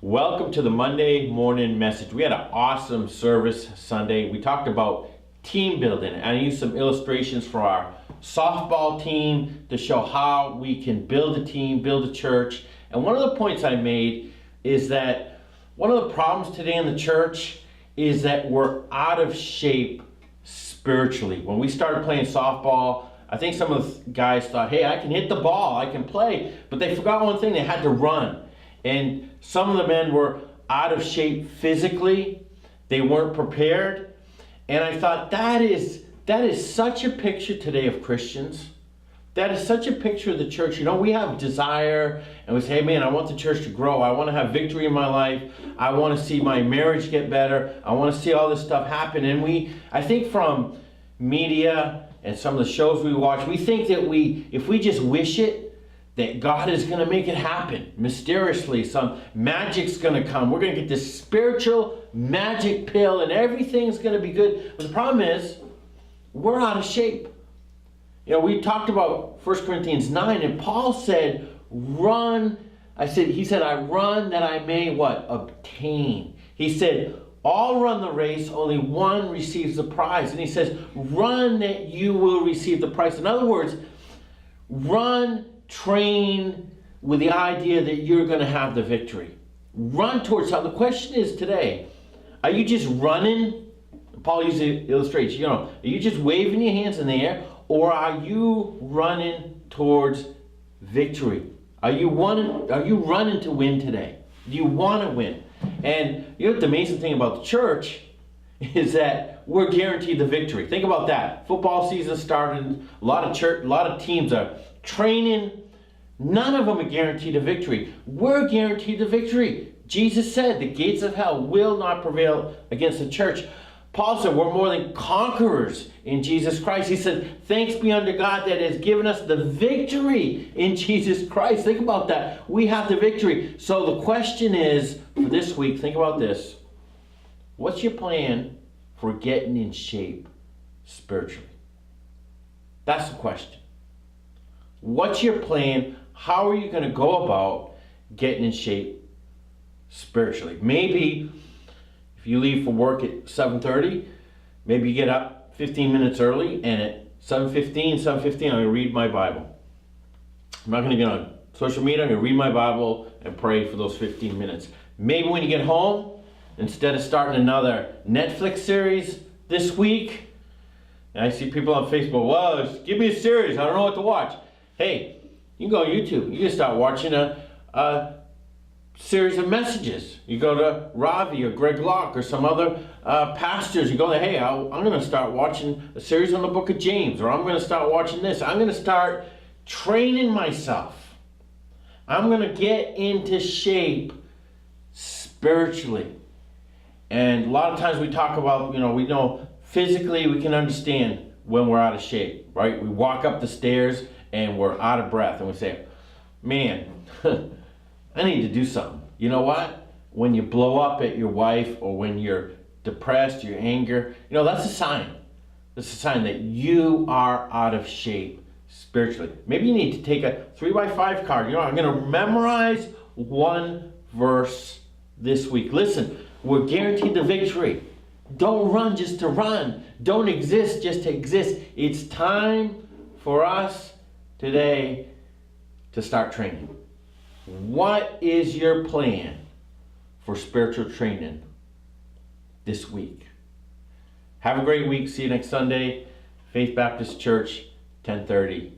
Welcome to the Monday morning message. We had an awesome service Sunday. We talked about team building, and I used some illustrations for our softball team to show how we can build a team, build a church. And one of the points I made is that one of the problems today in the church is that we're out of shape spiritually. When we started playing softball, I think some of the guys thought, hey, I can hit the ball, I can play, but they forgot one thing: they had to run. And some of the men were out of shape physically. They weren't prepared. And I thought that is such a picture today of Christians. That is such a picture of the church. You know, we have desire and we say, hey man, I want the church to grow. I want to have victory in my life. I want to see my marriage get better. I want to see all this stuff happen. And I think from media and some of the shows we watch, we think that if we just wish it, that God is going to make it happen mysteriously. Some magic's going to come. We're going to get this spiritual magic pill and everything's going to be good. But the problem is, we're out of shape. You know, we talked about 1 Corinthians 9, and Paul said, run. He said, I run that I may what? Obtain. He said, all run the race, only one receives the prize. And he says, run that you will receive the prize. In other words, run, train with the idea that you're going to have the victory. Run towards something. The question is today, are you just running? Paul used to illustrate, you know, are you just waving your hands in the air, or are you running towards victory? Are you running to win today? Do you want to win? And you know what the amazing thing about the church is that we're guaranteed the victory. Think about that. Football season started, a lot of teams are training. None of them are guaranteed a victory. We're guaranteed the victory. Jesus said the gates of hell will not prevail against the church. Paul said we're more than conquerors in Jesus Christ. He said, thanks be unto God that has given us the victory in Jesus Christ. Think about that. We have the victory. So the question is, for this week, think about this. What's your plan for getting in shape spiritually? That's the question. What's your plan? How are you going to go about getting in shape spiritually? Maybe if you leave for work at 7:30, maybe you get up 15 minutes early, and at 7:15, I'm going to read my Bible. I'm not going to get on social media. I'm going to read my Bible and pray for those 15 minutes. Maybe when you get home, instead of starting another Netflix series this week, and I see people on Facebook, well, give me a series, I don't know what to watch. Hey, you can go on YouTube. You can start watching a series of messages. You go to Ravi or Greg Locke or some other pastors. You go there, hey, I'm going to start watching a series on the book of James, or I'm going to start watching this. I'm going to start training myself. I'm going to get into shape spiritually. And a lot of times we talk about, we know physically we can understand when we're out of shape, right? We walk up the stairs and we're out of breath, and we say, man, I need to do something. You know what? When you blow up at your wife, or when you're depressed, your anger, that's a sign. It's a sign that you are out of shape spiritually. Maybe you need to take a 3x5 card. I'm going to memorize one verse this week. Listen, we're guaranteed the victory. Don't run just to run. Don't exist just to exist. It's time for us today to start training. What is your plan for spiritual training this week? Have a great week. See you next Sunday. Faith Baptist Church, 10:30